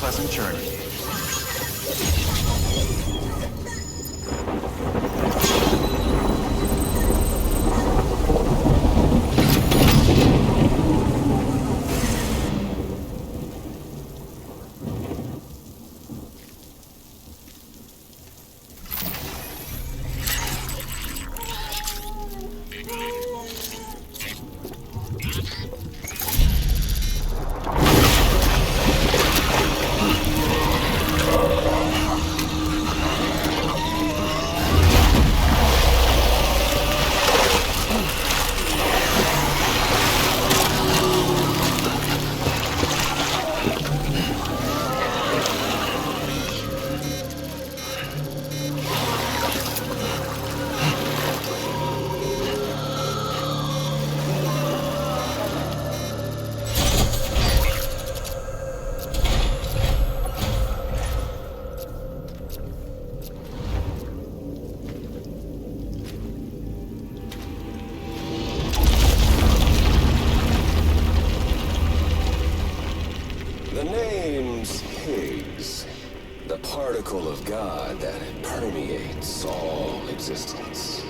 pleasant journey. Particle of God that permeates all existence.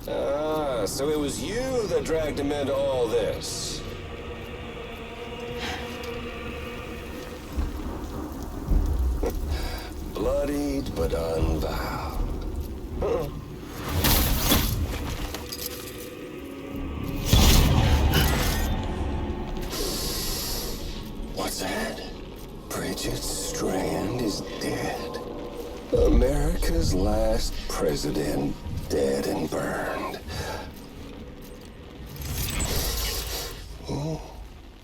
Ah, so it was you that dragged him into all this. Bloodied but unvowed. What's that? Bridget Strand is dead. America's last president dead and burned. Oh,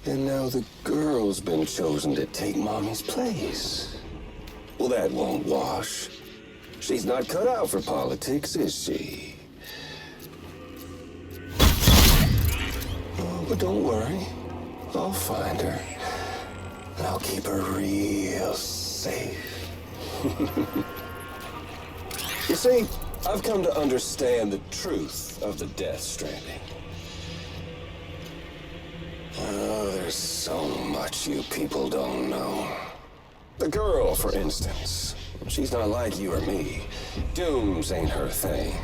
and now the girl's been chosen to take Mommy's place. Well, that won't wash. She's not cut out for politics, is she? Oh, but don't worry. I'll find her. And I'll keep her real safe. You see, I've come to understand the truth of the Death Stranding. Oh, there's so much you people don't know. The girl, for instance, she's not like you or me. Dooms ain't her thing.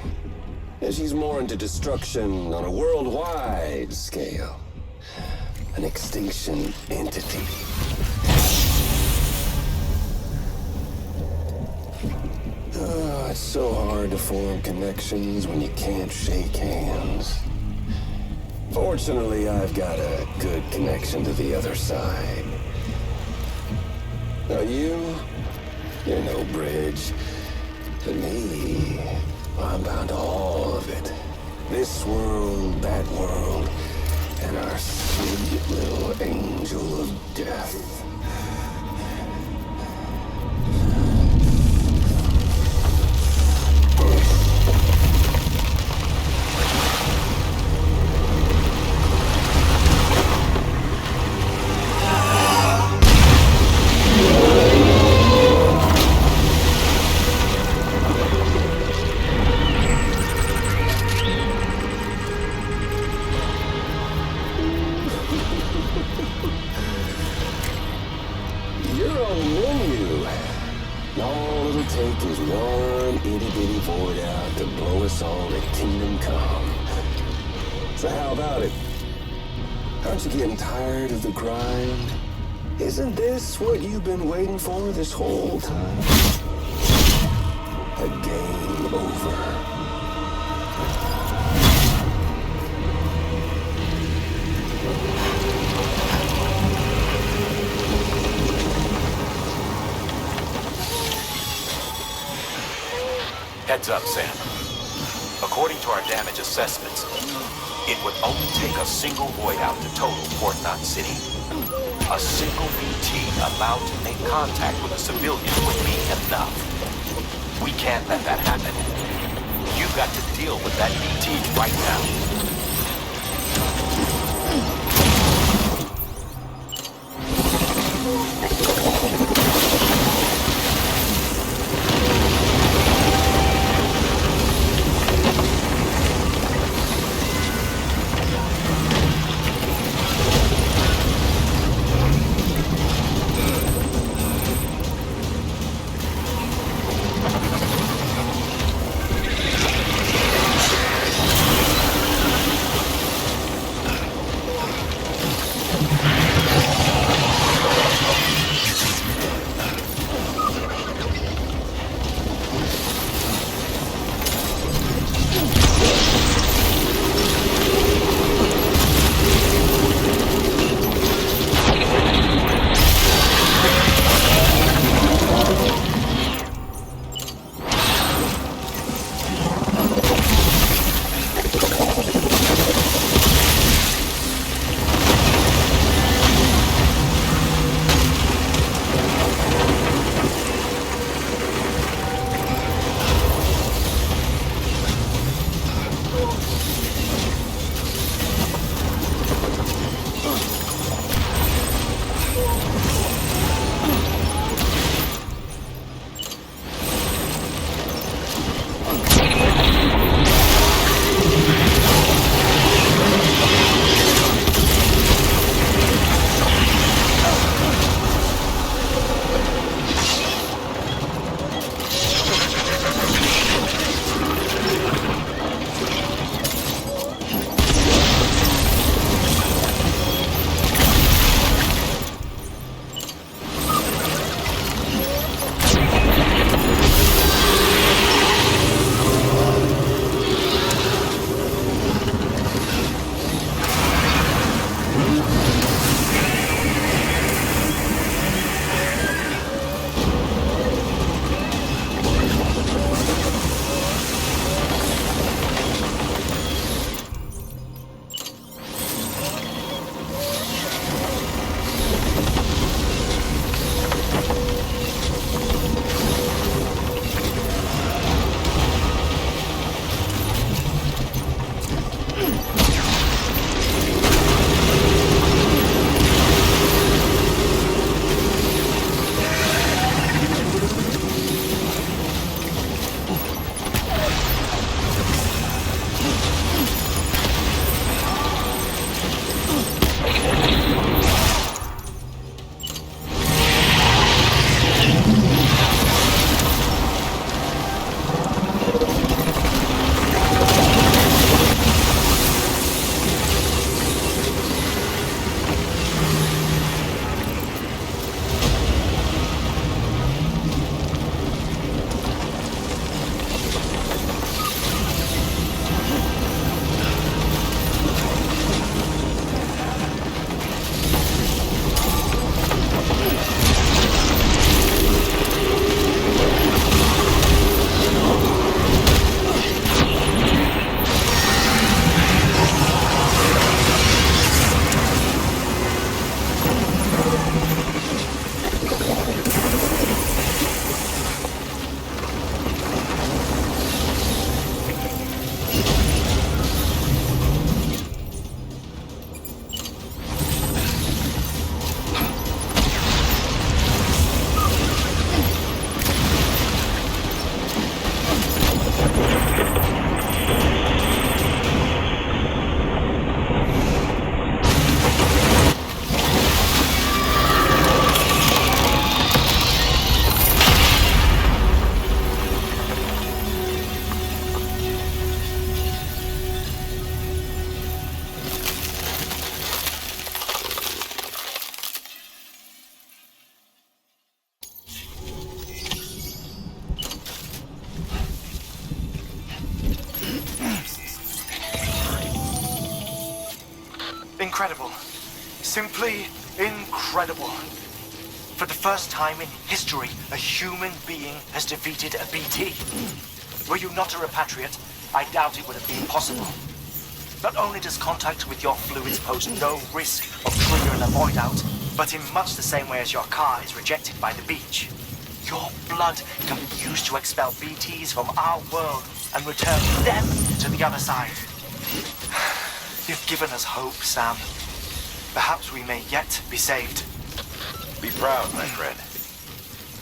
And she's more into destruction on a worldwide scale. An extinction entity. Oh, it's so hard to form connections when you can't shake hands. Fortunately, I've got a good connection to the other side. Now you're no bridge. But me, I'm bound to all of it. This world, that world, and our sweet little angel of death. Aren't you getting tired of the grind? Isn't this what you've been waiting for this whole time? A game over. Heads up, Sam. According to our damage assessments, it would only take a single void out to total Port Knot City. A single BT allowed to make contact with a civilian would be enough. We can't let that happen. You've got to deal with that BT right now. Incredible. Simply incredible. For the first time in history, a human being has defeated a BT. Were you not a repatriate, I doubt it would have been possible. Not only does contact with your fluids pose no risk of triggering a void out, but in much the same way as your car is rejected by the beach. Your blood can be used to expel BTs from our world and return them to the other side. You've given us hope, Sam. Perhaps we may yet be saved. Be proud, my friend.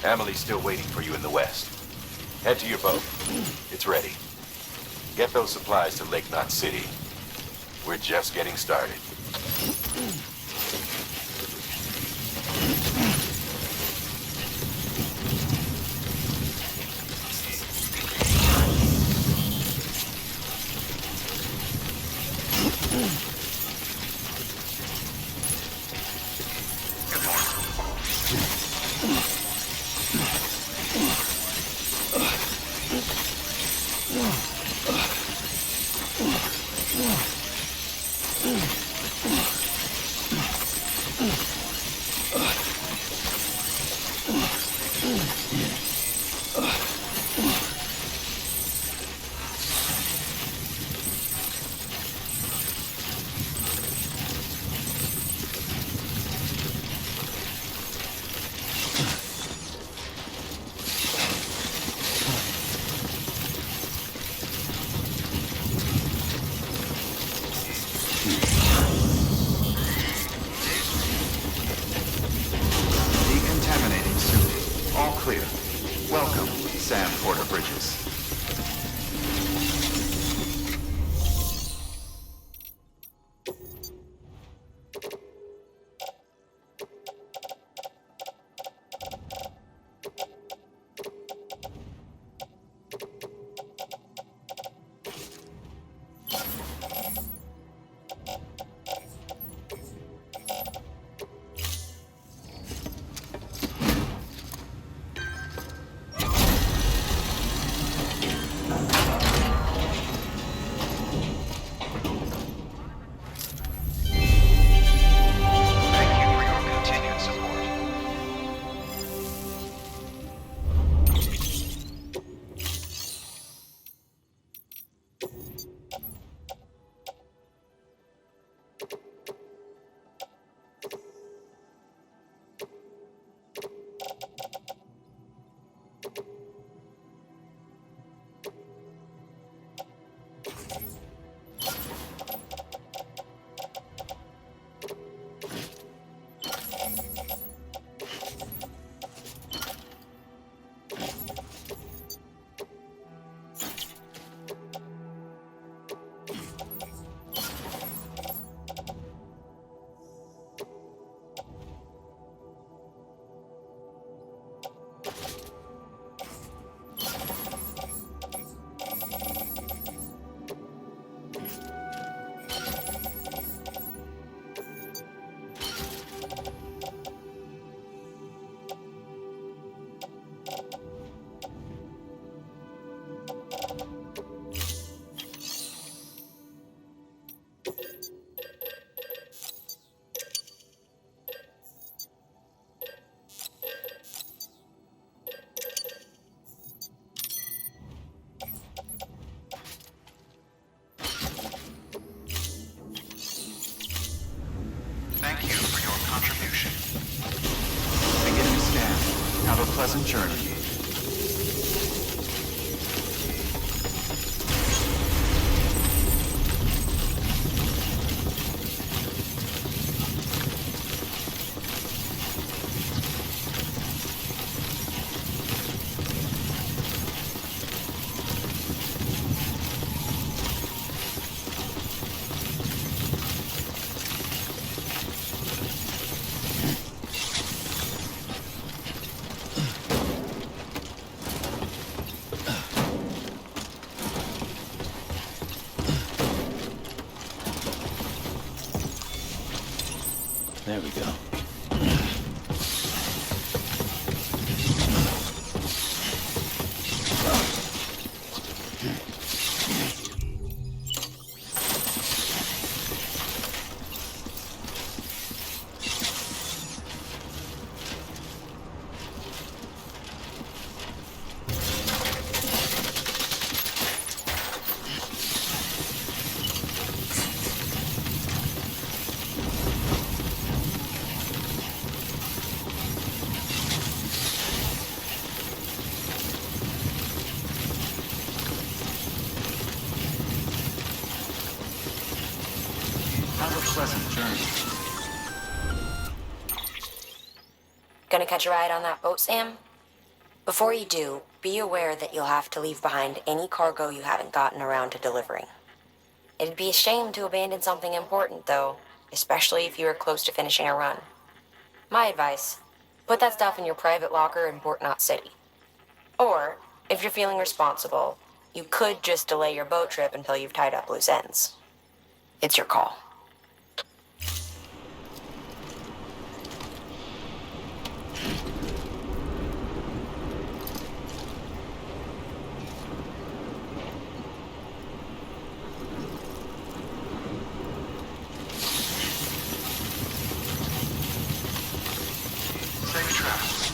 Amelie's still waiting for you in the west. Head to your boat. It's ready. Get those supplies to Lake Knot City. We're just getting started. Thank you for your contribution. Beginning scan. Have a pleasant journey. There we go. Have a pleasant journey. Gonna catch a ride on that boat, Sam? Before you do, be aware that you'll have to leave behind any cargo you haven't gotten around to delivering. It'd be a shame to abandon something important, though, especially if you are close to finishing a run. My advice, put that stuff in your private locker in Port Knot City. Or, if you're feeling responsible, you could just delay your boat trip until you've tied up loose ends. It's your call. Safe travels.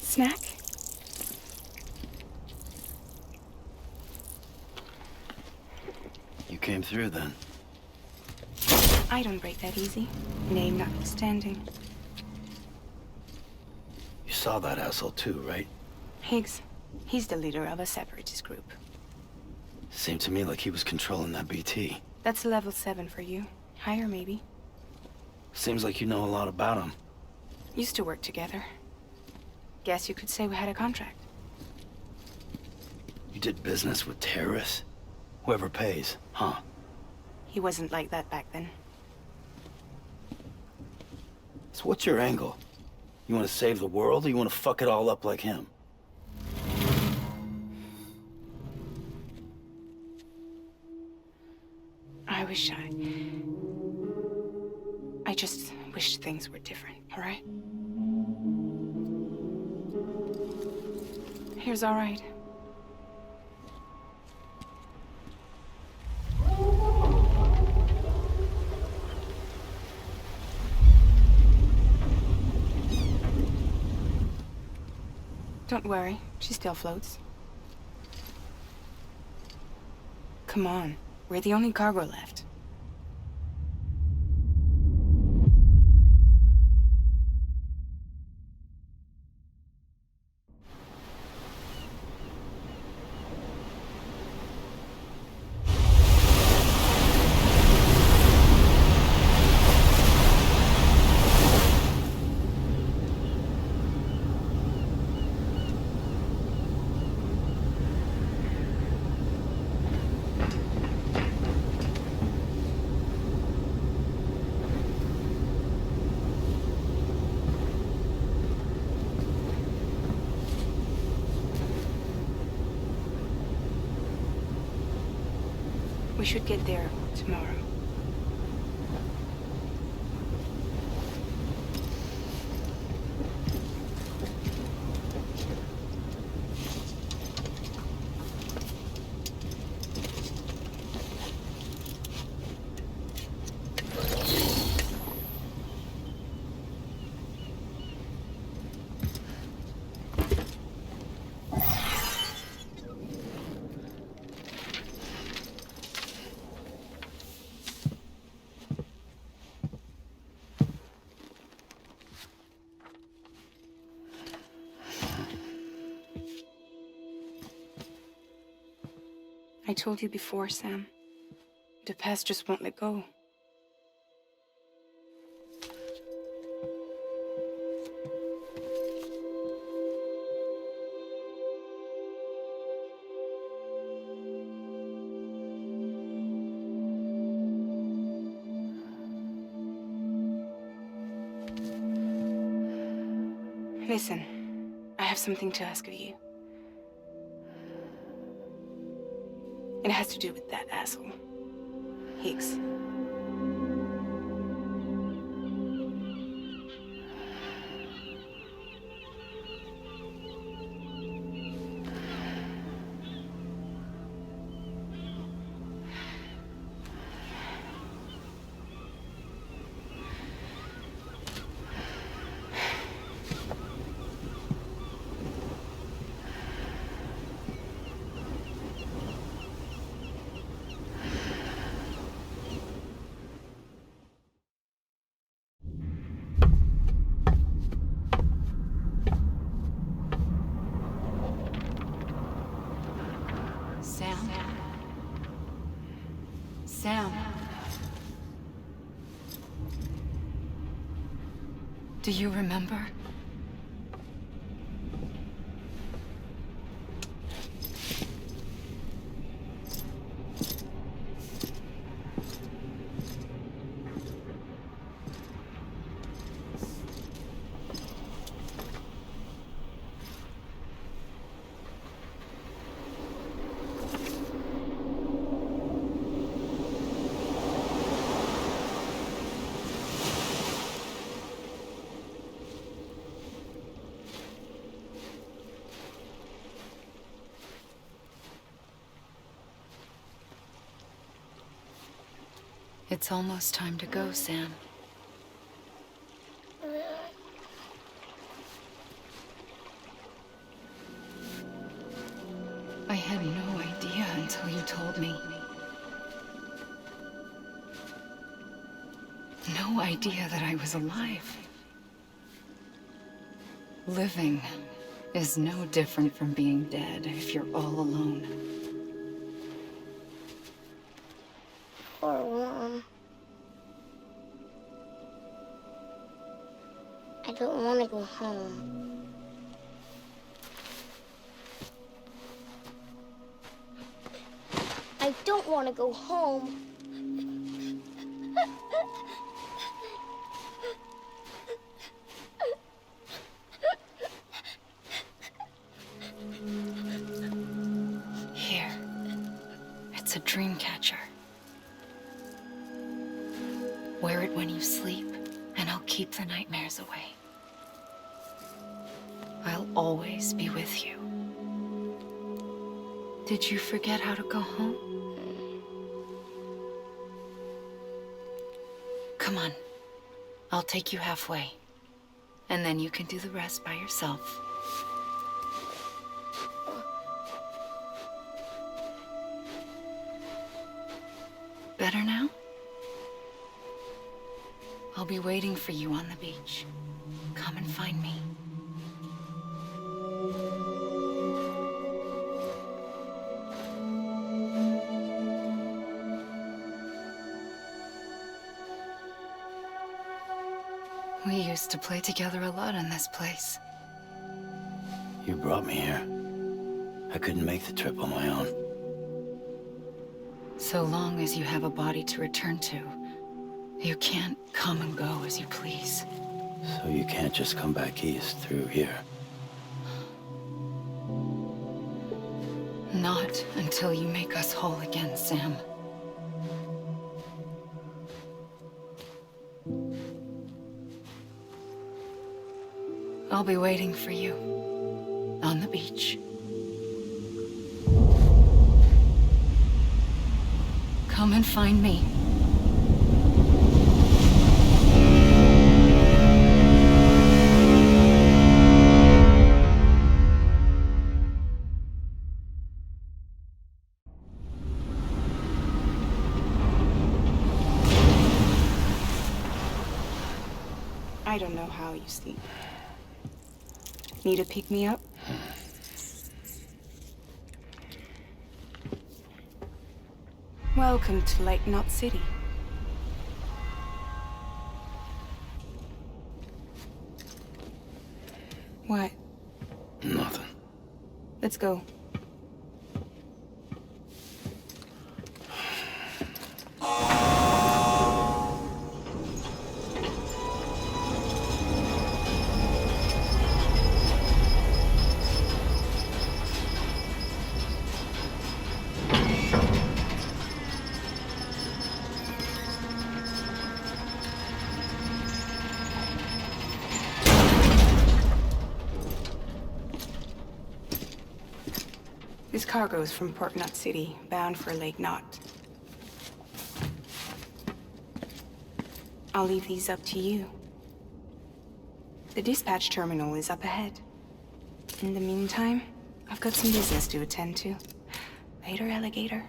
Snack? You came through then. I don't break that easy. Name notwithstanding. You saw that asshole too, right? Higgs. He's the leader of a separatist group. Seemed to me like he was controlling that BT. That's level 7 for you. Higher, maybe. Seems like you know a lot about him. Used to work together. Guess you could say we had a contract. You did business with terrorists? Whoever pays, huh? He wasn't like that back then. So what's your angle? You want to save the world, or you want to fuck it all up like him? I just wish things were different, all right? Here's all right. Don't worry, she still floats. Come on, we're the only cargo left. We should get there tomorrow. I told you before, Sam. The past just won't let go. Listen, I have something to ask of you. It has to do with that asshole, Higgs. Sam? Sam? Do you remember? It's almost time to go, Sam. I had no idea until you told me. No idea that I was alive. Living is no different from being dead if you're all alone. Poor Mom. I don't want to go home. I don't want to go home. Here. It's a dream catcher. Wear it when you sleep, and I'll keep the nightmares away. I'll always be with you. Did you forget how to go home? Come on. I'll take you halfway. And then you can do the rest by yourself. Better now? I'll be waiting for you on the beach. Come and find me. We used to play together a lot in this place. You brought me here. I couldn't make the trip on my own. So long as you have a body to return to, you can't come and go as you please. So you can't just come back east through here? Not until you make us whole again, Sam. I'll be waiting for you on the beach. Come and find me. I don't know how you sleep. Need to pick me up? Welcome to Lake Knot City. What? Nothing. Let's go. This cargo is from Port Knot City, bound for Lake Knot. I'll leave these up to you. The dispatch terminal is up ahead. In the meantime, I've got some business to attend to. Later, alligator.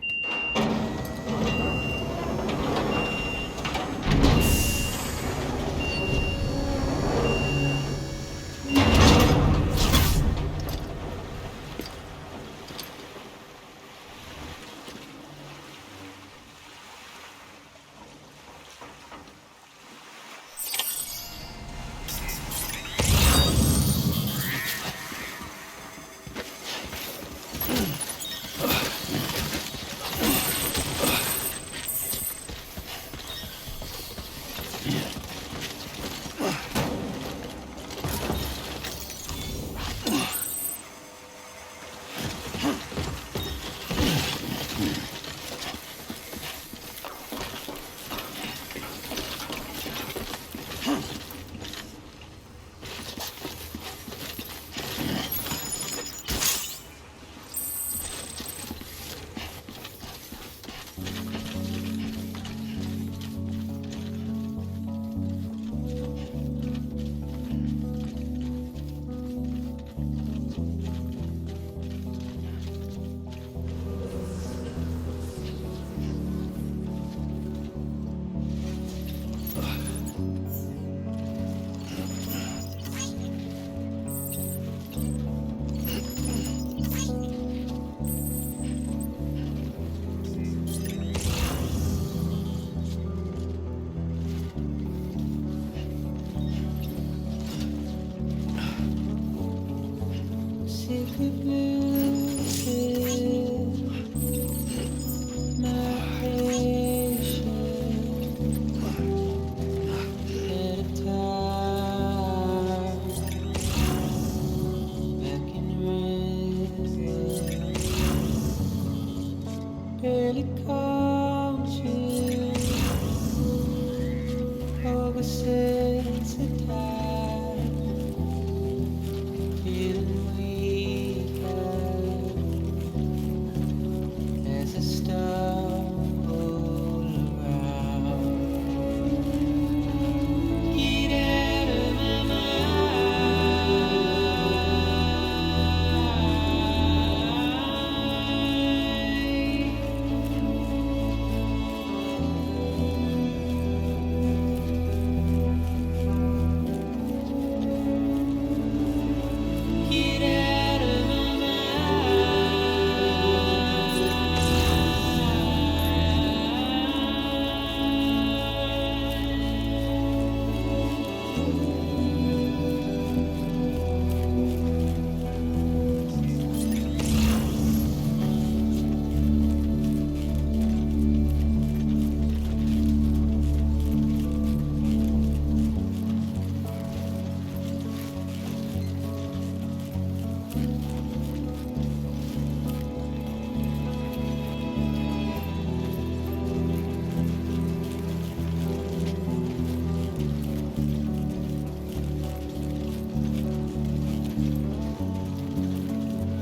daily coaches oversensitized, feeling weaker as I stumble around. Get out of my Get out of my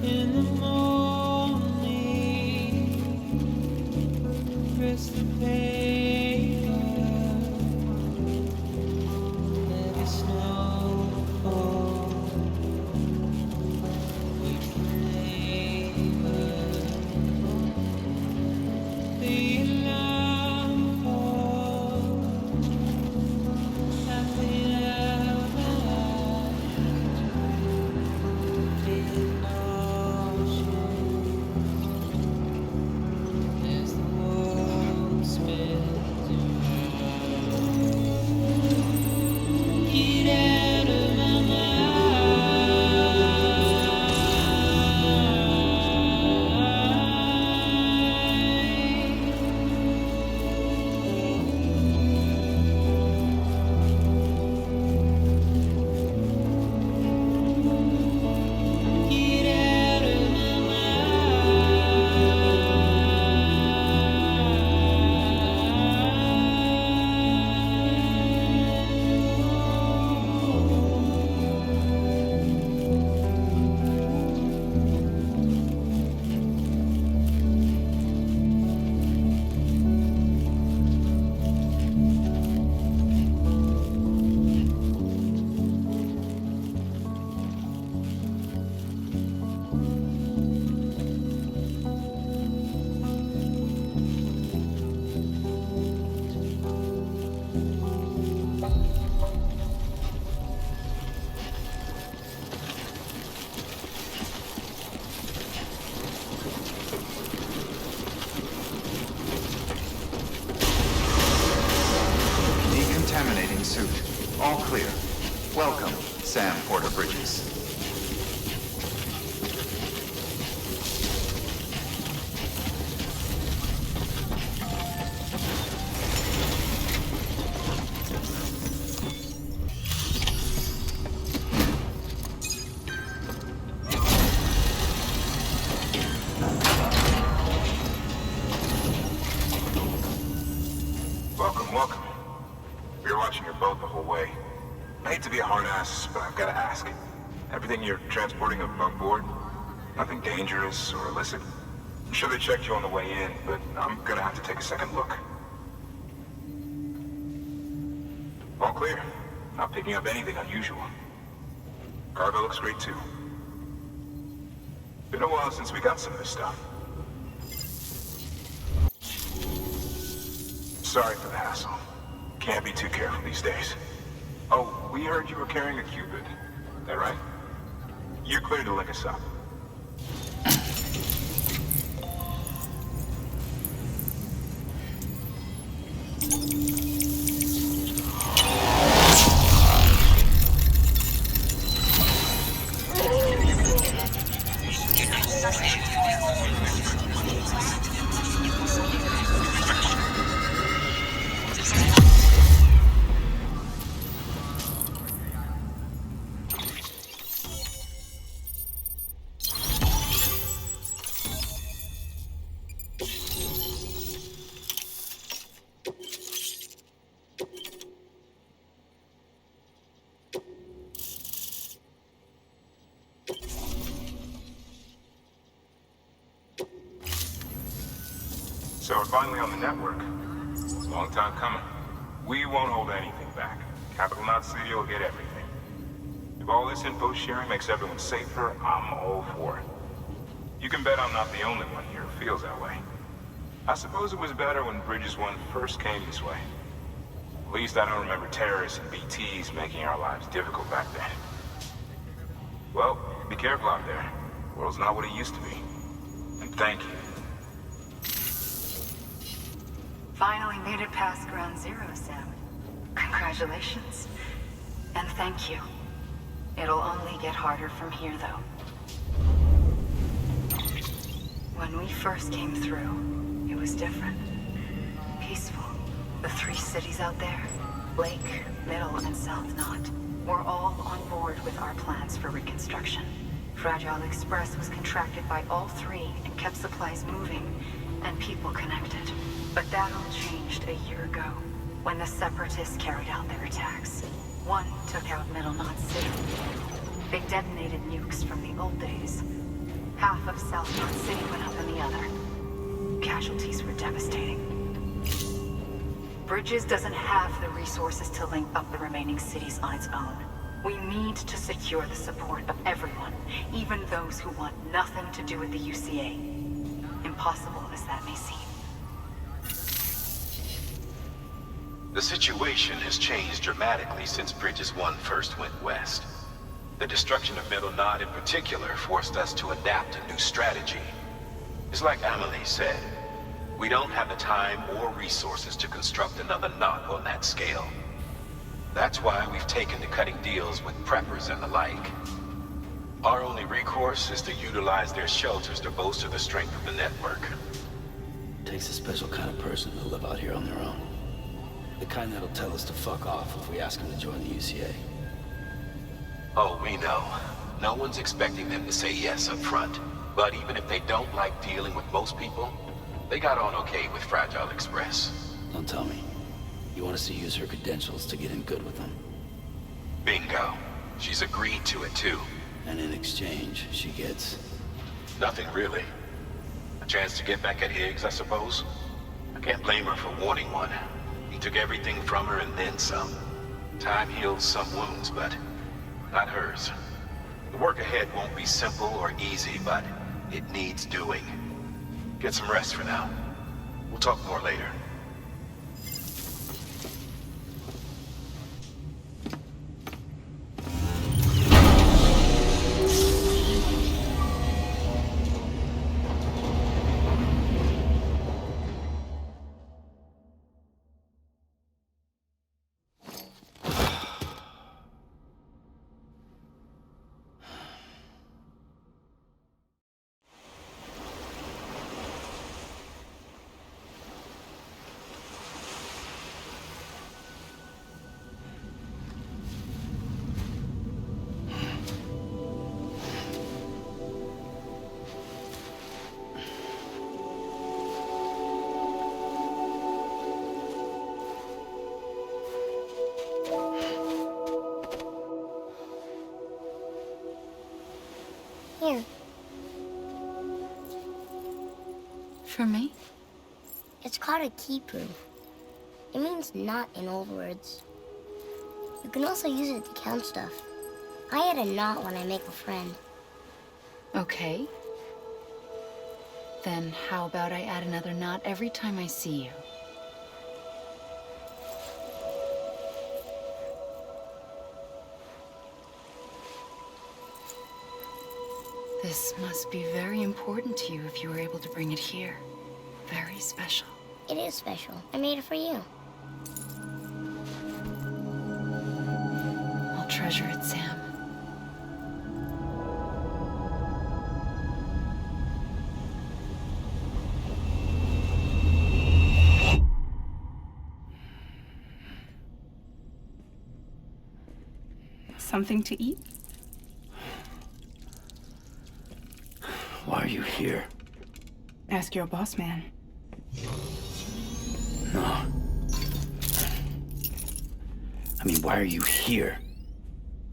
In the morning, press the paper, let it snow fall, wait for labor, the alarm falls, at the hour, feeling as the world spins around. Get out of my mind. Get out of my Decontaminating suit. All clear. Welcome, Sam Porter Bridges. Welcome. We were watching your boat the whole way. I hate to be a hard ass, but I've got to ask. Everything you're transporting above board? Nothing dangerous or illicit? I'm sure they checked you on the way in, but I'm gonna have to take a second look. All clear. Not picking up anything unusual. Cargo looks great too. Been a while since we got some of this stuff. Sorry for the hassle. Can't be too careful these days. Oh, we heard you were carrying a Cupid. That right? You're clear to lick us up. So we're finally on the network. Long time coming. We won't hold anything back. Capital Knot City will get everything. If all this info sharing makes everyone safer, I'm all for it. You can bet I'm not the only one here who feels that way. I suppose it was better when Bridges 1 first came this way. At least I don't remember terrorists and BTs making our lives difficult back then. Well, be careful out there. The world's not what it used to be. And thank you. Finally made it past ground zero, Sam. Congratulations. And thank you. It'll only get harder from here, though. When we first came through, it was different. Peaceful. The 3 cities out there, Lake, Middle, and South Knot, were all on board with our plans for reconstruction. Fragile Express was contracted by all 3 and kept supplies moving and people connected. But that all changed a year ago, when the Separatists carried out their attacks. One took out Middle Knot City. They detonated nukes from the old days. Half of South Knot City went up in the other. Casualties were devastating. Bridges doesn't have the resources to link up the remaining cities on its own. We need to secure the support of everyone, even those who want nothing to do with the UCA. Impossible as that may seem. The situation has changed dramatically since Bridges 1 first went west. The destruction of Middle Knot in particular forced us to adapt a new strategy. It's like Amelie said, we don't have the time or resources to construct another knot on that scale. That's why we've taken to cutting deals with preppers and the like. Our only recourse is to utilize their shelters to bolster the strength of the network. Takes a special kind of person to live out here on their own. The kind that'll tell us to fuck off if we ask them to join the UCA. Oh, we know. No one's expecting them to say yes up front. But even if they don't like dealing with most people, they got on okay with Fragile Express. Don't tell me. You want us to use her credentials to get in good with them? Bingo. She's agreed to it too. And in exchange, she gets... Nothing really. A chance to get back at Higgs, I suppose. I can't blame her for wanting one. He took everything from her and then some. Time heals some wounds, but not hers. The work ahead won't be simple or easy, but it needs doing. Get some rest for now. We'll talk more later. Here. For me? It's called a key proof. It means knot in old words. You can also use it to count stuff. I add a knot when I make a friend. Okay. Then how about I add another knot every time I see you? This must be very important to you if you were able to bring it here. Very special. It is special. I made it for you. I'll treasure it, Sam. Something to eat? Why are you here? Ask your boss man. No. I mean, why are you here?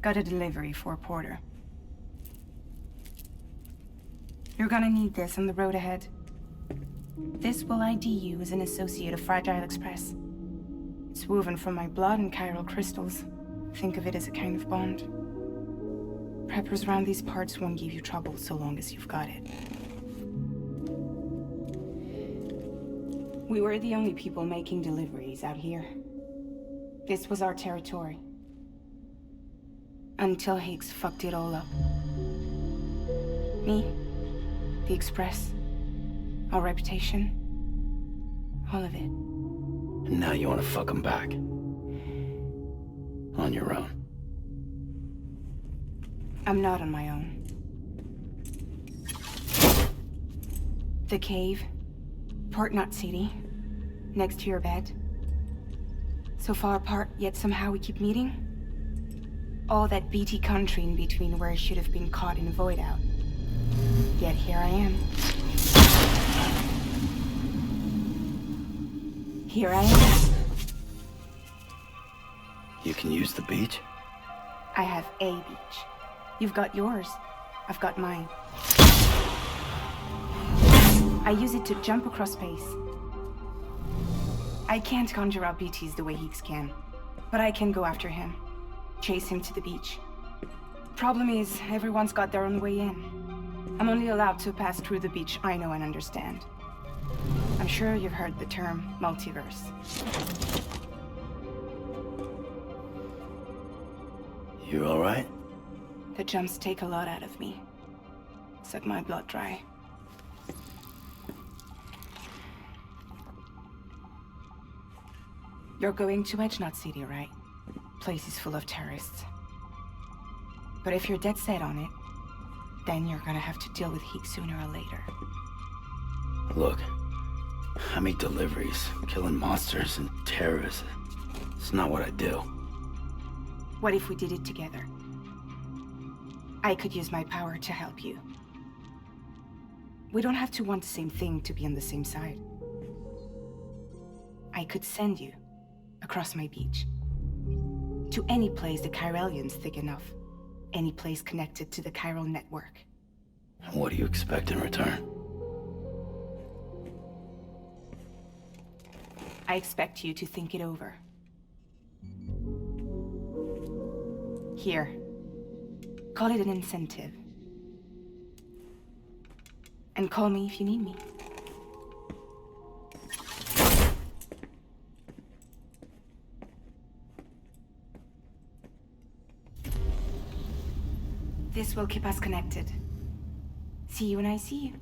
Got a delivery for Porter. You're gonna need this on the road ahead. This will ID you as an associate of Fragile Express. It's woven from my blood and chiral crystals. Think of it as a kind of bond. Preppers around these parts won't give you trouble so long as you've got it. We were the only people making deliveries out here. This was our territory. Until Higgs fucked it all up. Me, the Express, our reputation, all of it. And now you want to fuck them back. On your own. I'm not on my own. The cave, Port Knot City, next to your bed. So far apart, yet somehow we keep meeting. All that BT country in between where I should have been caught in a void out. Yet here I am. Here I am. You can use the beach? I have a beach. You've got yours. I've got mine. I use it to jump across space. I can't conjure up BTs the way Higgs can, but I can go after him. Chase him to the beach. Problem is, everyone's got their own way in. I'm only allowed to pass through the beach I know and understand. I'm sure you've heard the term multiverse. You all right? The jumps take a lot out of me. Suck my blood dry. You're going to Edge Knot City, right? Place is full of terrorists. But if you're dead set on it, then you're gonna have to deal with Higgs sooner or later. Look, I make deliveries, killing monsters and terrorists. It's not what I do. What if we did it together? I could use my power to help you. We don't have to want the same thing to be on the same side. I could send you across my beach. To any place the Chiralian's thick enough. Any place connected to the chiral network. What do you expect in return? I expect you to think it over. Here. Call it an incentive. And call me if you need me. This will keep us connected. See you when I see you.